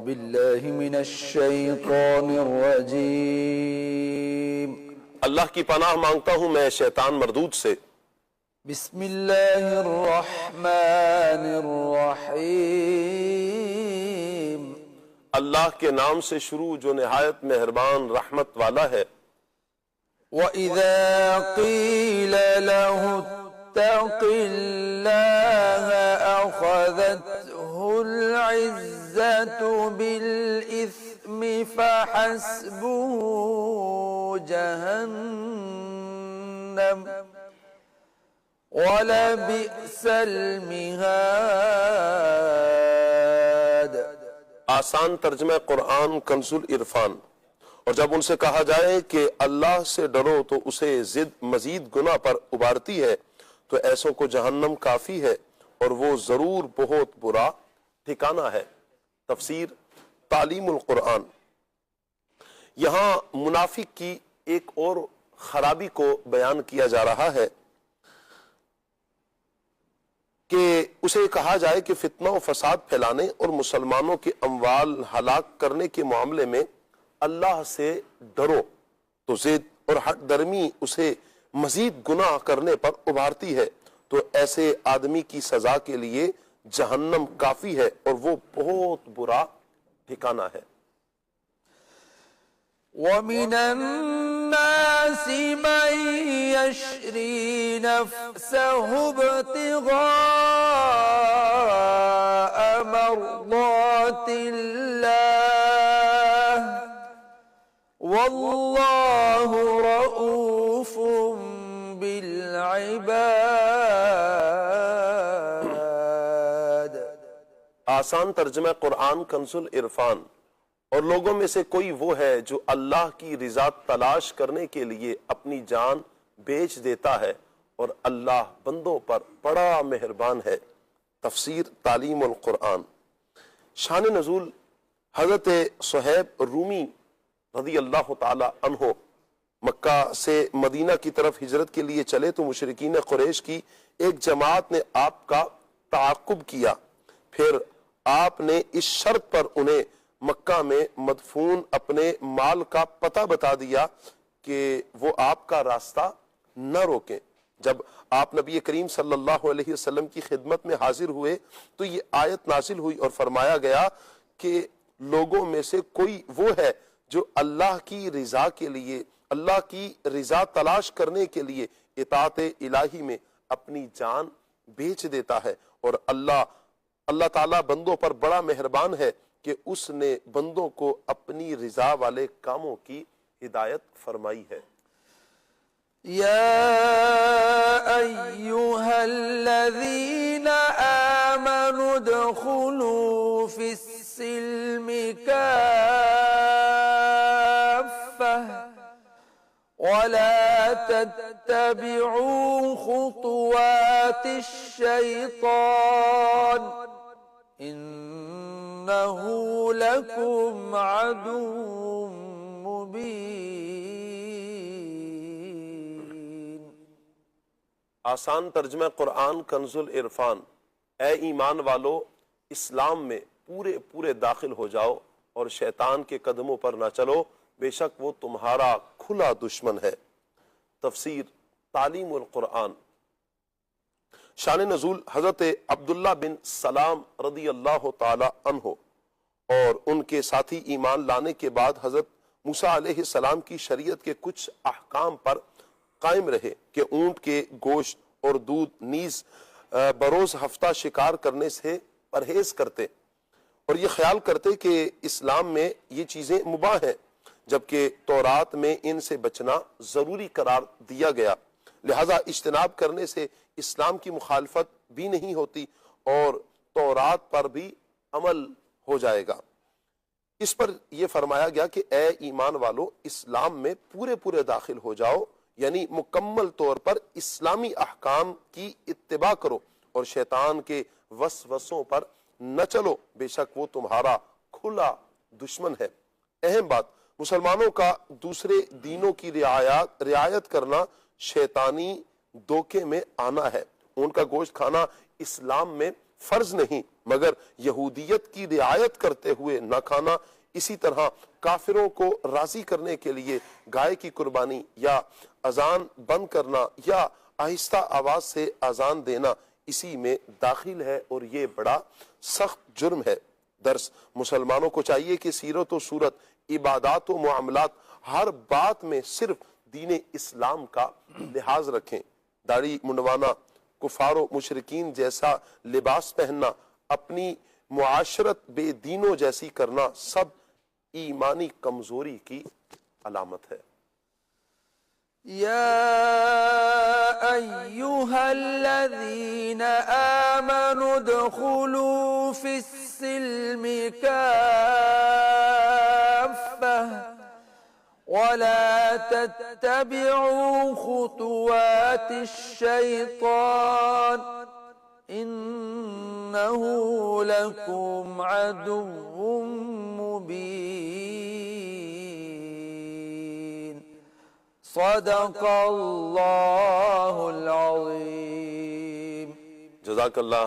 بالله من الشيطان الرجيم اللہ کی پناہ مانگتا ہوں میں شیطان مردود سے۔ بسم الله الرحمن الرحيم اللہ کے نام سے شروع جو نہایت مہربان رحمت والا ہے۔ وَإِذَا قِيلَ لَهُ اتَّقِ اللَّهَ أَخَذَتْهُ الْعِزَّةُ بِالْإِثْمِ فَحَسْبُهُ جَهَنَّمُ وَلَبِئْسَ الْمِهَادُ۔ آسان ترجمہ قرآن کنز العرفان۔ اور جب ان سے کہا جائے کہ اللہ سے ڈرو تو اسے ضد مزید گناہ پر ابھارتی ہے تو ایسوں کو جہنم کافی ہے اور وہ ضرور بہت برا ٹھکانہ ہے۔ تفسیر تعلیم القرآن۔ یہاں منافق کی ایک اور خرابی کو بیان کیا جا رہا ہے کہ اسے کہا جائے کہ فتنہ و فساد پھیلانے اور مسلمانوں کے اموال ہلاک کرنے کے معاملے میں اللہ سے ڈرو تو ضد اور ہٹ درمی اسے مزید گناہ کرنے پر ابھارتی ہے تو ایسے آدمی کی سزا کے لیے جہنم کافی ہے اور وہ بہت برا ٹھکانہ ہے۔ وَمِنَ النَّاسِ مَن يَشْرِي نَفْسَهُ ابْتِغَاءَ مَرْضَاتِ اللَّهِ وَاللَّهُ رَءُوفٌ بِالْعِبَادِ۔ آسان ترجمہ قرآن کنز العرفان۔ اور لوگوں میں سے کوئی وہ ہے جو اللہ کی رضا تلاش کرنے کے لیے اپنی جان بیچ دیتا ہے اور اللہ بندوں پر بڑا مہربان ہے۔ تفسیر تعلیم القرآن۔ شان نزول حضرت صہیب رومی رضی اللہ تعالی عنہ مکہ سے مدینہ کی طرف ہجرت کے لیے چلے تو مشرکین قریش کی ایک جماعت نے آپ کا تعاقب کیا، پھر آپ نے اس شرط پر انہیں مکہ میں مدفون اپنے مال کا پتہ بتا دیا کہ وہ آپ کا راستہ نہ روکیں۔ جب آپ نبی کریم صلی اللہ علیہ وسلم کی خدمت میں حاضر ہوئے تو یہ آیت نازل ہوئی اور فرمایا گیا کہ لوگوں میں سے کوئی وہ ہے جو اللہ کی رضا کے لیے، اللہ کی رضا تلاش کرنے کے لیے اطاعت الہی میں اپنی جان بیچ دیتا ہے اور اللہ تعالیٰ بندوں پر بڑا مہربان ہے کہ اس نے بندوں کو اپنی رضا والے کاموں کی ہدایت فرمائی ہے۔ یا ایہا الذین آمنوا ادخلوا فی السلم کافہ ولا تتبعوا خطوات الشیطان انہ لکم عدو مبین۔ آسان ترجمہ قرآن کنز العرفان۔ اے ایمان والو، اسلام میں پورے داخل ہو جاؤ اور شیطان کے قدموں پر نہ چلو، بے شک وہ تمہارا کھلا دشمن ہے۔ تفسیر تعلیم القرآن۔ شان نزول حضرت عبداللہ بن سلام رضی اللہ تعالی عنہ اور ان کے ساتھی ایمان لانے کے بعد حضرت موسیٰ علیہ السلام کی شریعت کے کچھ احکام پر قائم رہے کہ اونٹ کے گوشت اور دودھ نیز بروز ہفتہ شکار کرنے سے پرہیز کرتے اور یہ خیال کرتے کہ اسلام میں یہ چیزیں مباح ہیں، جبکہ تورات میں ان سے بچنا ضروری قرار دیا گیا، لہذا اجتناب کرنے سے اسلام کی مخالفت بھی نہیں ہوتی اور تورات پر بھی عمل ہو جائے گا۔ اس پر یہ فرمایا گیا کہ اے ایمان والو، اسلام میں پورے داخل ہو جاؤ، یعنی مکمل طور پر اسلامی احکام کی اتباع کرو اور شیطان کے وسوسوں پر نہ چلو، بے شک وہ تمہارا کھلا دشمن ہے۔ اہم بات، مسلمانوں کا دوسرے دینوں کی رعایت کرنا شیطانی دھوکے میں آنا ہے۔ ان کا گوشت کھانا اسلام میں فرض نہیں مگر یہودیت کی رعایت کرتے ہوئے نہ کھانا، اسی طرح کافروں کو راضی کرنے کے لیے گائے کی قربانی یا اذان بند کرنا یا آہستہ آواز سے اذان دینا اسی میں داخل ہے، اور یہ بڑا سخت جرم ہے۔ درس: مسلمانوں کو چاہیے کہ سیرت و صورت، عبادات و معاملات، ہر بات میں صرف دین اسلام کا لحاظ رکھیں۔ داڑھی منڈوانا، کفار و مشرکین جیسا لباس پہننا، اپنی معاشرت بے دینوں جیسی کرنا سب ایمانی کمزوری کی علامت ہے۔ يا أيها الذين آمنوا ادخلوا في السلم كافة ولا تتبعوا خطوات الشيطان إنه لكم عدو مبين صدق اللہ العظیم۔ جزاک اللہ۔